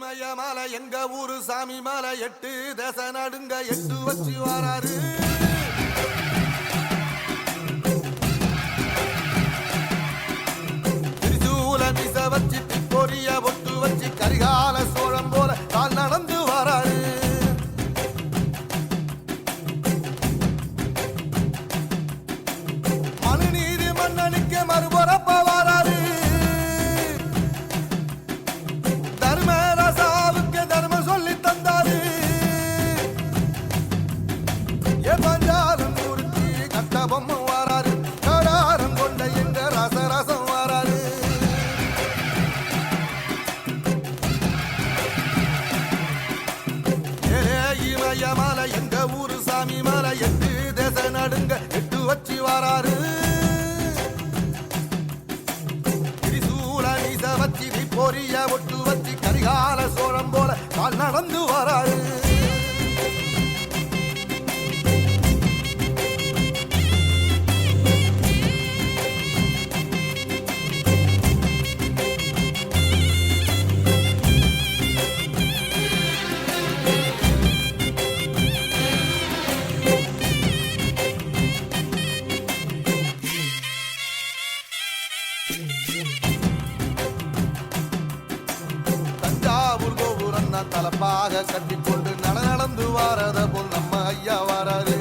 மலை எங்க ஊரு சாமி மலை 8 தேச நடுங்க 8 வச்சு வராரு. திரிசூல மிச வச்சு பொரிய ஒட்டு வச்சு கரிகால சோழம் போல கால் நடந்து வராரு. மனுநீதி மன்னனுக்கு மறுபுறப்ப வராரு. தர்மராசாவுக்கு தர்மம் சொல்லி தந்தாரு. பஞ்சாலம் மூர்த்தி கட்டபொம்மை வராரு. கடாரம் கொண்ட எங்க ரசரசம் வராரு. மலை எங்க ஊரு சாமி மலை 8 தேச நடுங்க 8 வச்சு வராரு. திரிசூல நீச வச்சு பொரிய ஒட்டு வச்சு கரிகால சோழம் போல கால் நடந்து வராரு. தஞ்சாவூர் கோபுரம் தான் தலப்பாக கட்டிக்கொண்டு நடந்து வாரத போல் நம்ம ஐயா வராரு.